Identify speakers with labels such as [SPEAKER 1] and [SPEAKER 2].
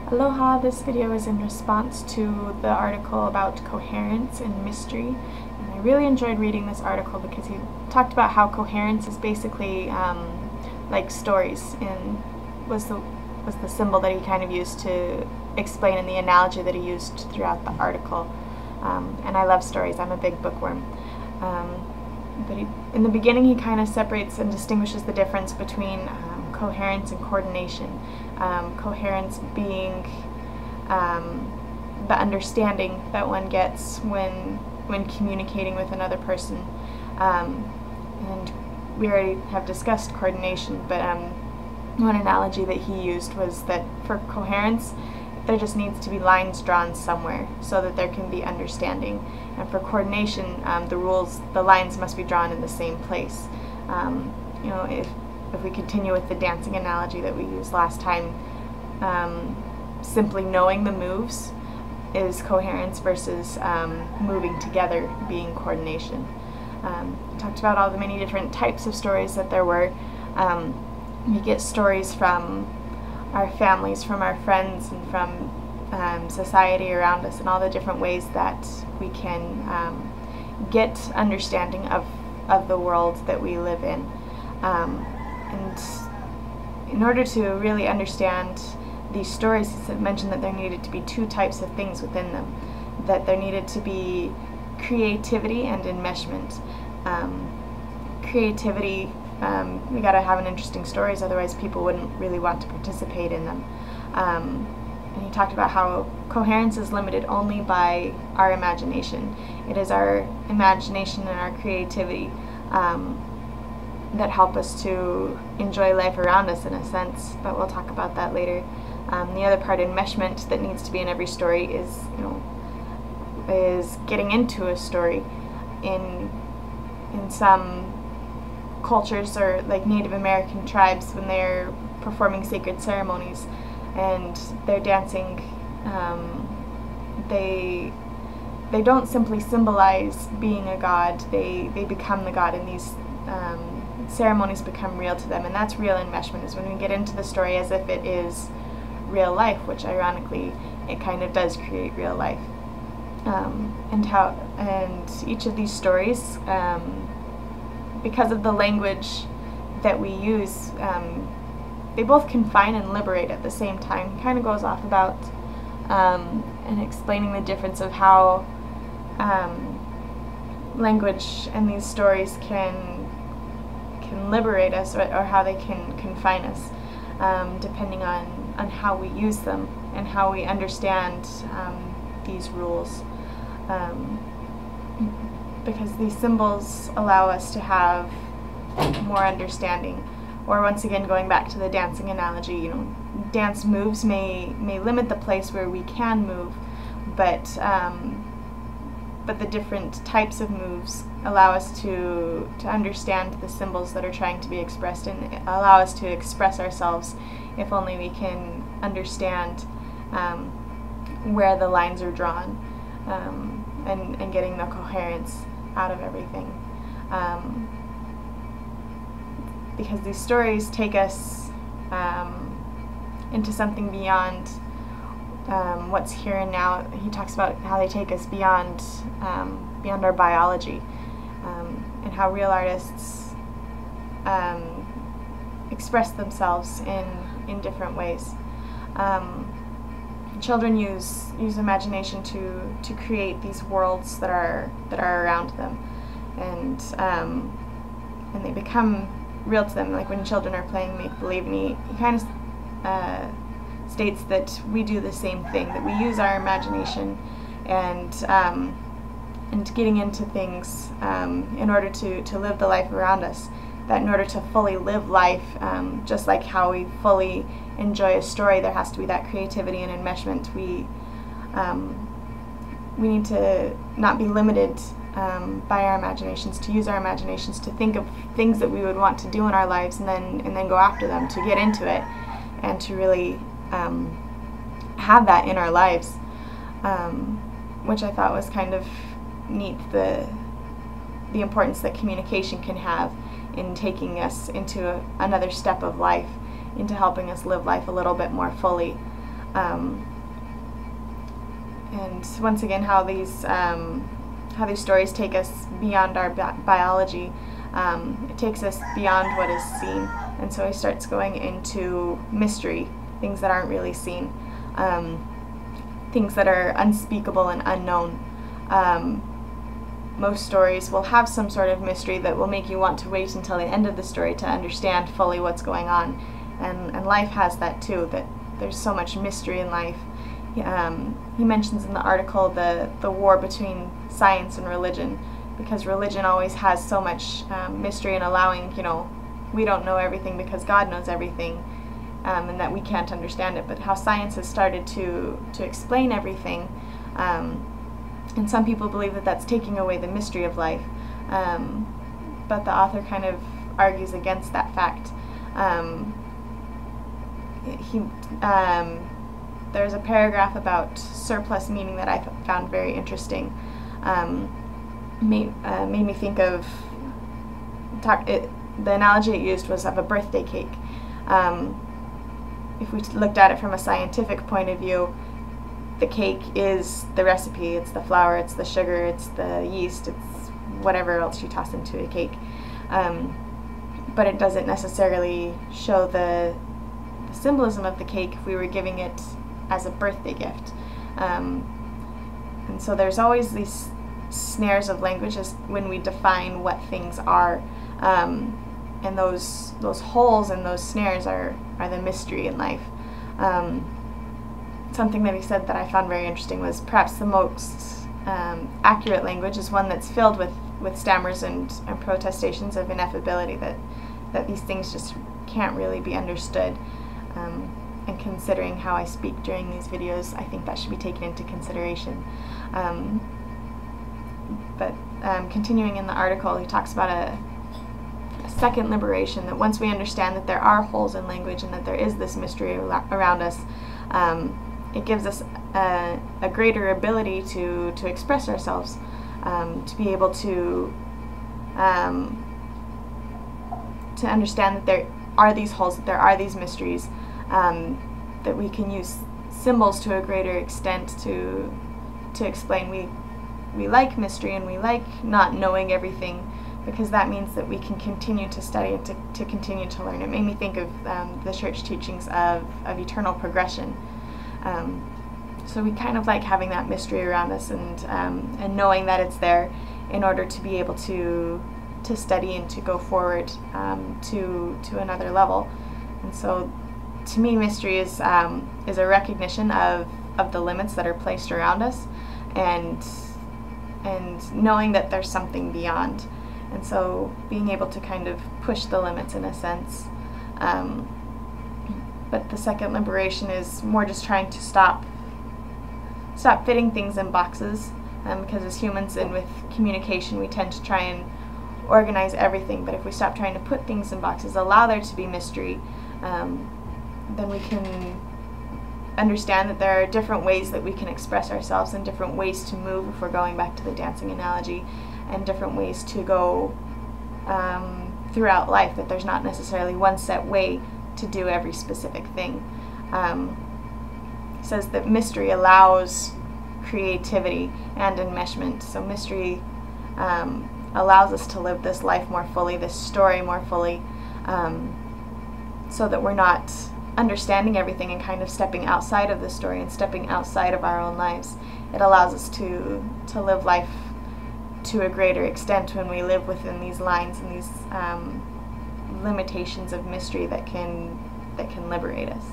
[SPEAKER 1] Aloha, this video is in response to the article about coherence and mystery. And I really enjoyed reading this article because he talked about how coherence is basically like stories, and was the symbol that he kind of used to explain in the analogy that he used throughout the article. And I love stories, I'm a big bookworm. But in the beginning he kind of separates and distinguishes the difference between coherence and coordination. Coherence being the understanding that one gets when communicating with another person. And we already have discussed coordination, but one analogy that he used was that for coherence, there just needs to be lines drawn somewhere so that there can be understanding. And for coordination, the lines must be drawn in the same place. You know, if we continue with the dancing analogy that we used last time, simply knowing the moves is coherence versus moving together being coordination. We talked about all the many different types of stories that there were. We get stories from our families, from our friends, and from society around us, and all the different ways that we can get understanding of the world that we live in. And in order to really understand these stories, he mentioned that there needed to be two types of things within them. That there needed to be creativity and enmeshment. Creativity, we gotta have an interesting stories, otherwise people wouldn't really want to participate in them. And he talked about how coherence is limited only by our imagination. It is our imagination and our creativity that help us to enjoy life around us in a sense, but we'll talk about that later. The other part, enmeshment, that needs to be in every story is getting into a story. In some cultures, or like Native American tribes, when they're performing sacred ceremonies and they're dancing, they don't simply symbolize being a god, they become the god, and these ceremonies become real to them, and that's real enmeshment, is when we get into the story as if it is real life, which ironically it kind of does create real life. And each of these stories, because of the language that we use, they both confine and liberate at the same time. It kind of goes off about and explaining the difference of how language and these stories can liberate us, or how they can confine us, depending on how we use them and how we understand these rules. Because these symbols allow us to have more understanding. Or once again, going back to the dancing analogy, you know, dance moves may limit the place where we can move, but the different types of moves allow us to understand the symbols that are trying to be expressed, and allow us to express ourselves if only we can understand where the lines are drawn, and getting the coherence out of everything. Because these stories take us into something beyond what's here and now. He talks about how they take us beyond our biology, and how real artists express themselves in different ways. Children use imagination to create these worlds that are around them, and they become real to them. Like when children are playing make-believe, and he kind of states that we do the same thing, that we use our imagination and getting into things in order to live the life around us. That in order to fully live life, just like how we fully enjoy a story, there has to be that creativity and enmeshment. We need to not be limited by our imaginations, to use our imaginations to think of things that we would want to do in our lives, and then go after them, to get into it, and to really have that in our lives, which I thought was kind of neat, the importance that communication can have in taking us into another step of life, into helping us live life a little bit more fully. And once again, how these stories take us beyond our biology. It takes us beyond what is seen, and so he starts going into mystery, things that aren't really seen, things that are unspeakable and unknown. Most stories will have some sort of mystery that will make you want to wait until the end of the story to understand fully what's going on, and life has that too, that there's so much mystery in life. He mentions in the article the war between science and religion, because religion always has so much mystery in allowing, we don't know everything because God knows everything, and that we can't understand it, but how science has started to explain everything, and some people believe that that's taking away the mystery of life, but the author kind of argues against that fact. There's a paragraph about surplus meaning that I found very interesting. Made me think of the analogy it used was of a birthday cake. If we looked at it from a scientific point of view, the cake is the recipe. It's the flour, it's the sugar, it's the yeast, it's whatever else you toss into a cake. But it doesn't necessarily show the symbolism of the cake if we were giving it as a birthday gift. And so there's always these snares of language as when we define what things are, and those holes and those snares are the mystery in life. Something that he said that I found very interesting was perhaps the most accurate language is one that's filled with stammers and protestations of ineffability, that these things just can't really be understood. And considering how I speak during these videos, I think that should be taken into consideration. But continuing in the article, he talks about a second liberation, that once we understand that there are holes in language and that there is this mystery around us, it gives us a greater ability to express ourselves, to be able to understand that there are these holes, that there are these mysteries, that we can use symbols to a greater extent to explain. We like mystery and we like not knowing everything, because that means that we can continue to study and to continue to learn. It made me think of the church teachings of eternal progression. So we kind of like having that mystery around us, and knowing that it's there in order to be able to study and to go forward to another level. And so to me, mystery is a recognition of the limits that are placed around us, and knowing that there's something beyond. And so being able to kind of push the limits in a sense. But the second liberation is more just trying to stop fitting things in boxes, because as humans and with communication we tend to try and organize everything, but if we stop trying to put things in boxes, allow there to be mystery, then we can understand that there are different ways that we can express ourselves and different ways to move, if we're going back to the dancing analogy, and different ways to go throughout life, that there's not necessarily one set way to do every specific thing. It says that mystery allows creativity and enmeshment. So mystery allows us to live this life more fully, this story more fully, so that we're not understanding everything and kind of stepping outside of the story and stepping outside of our own lives. It allows us to live life to a greater extent when we live within these lines and these limitations of mystery that can liberate us.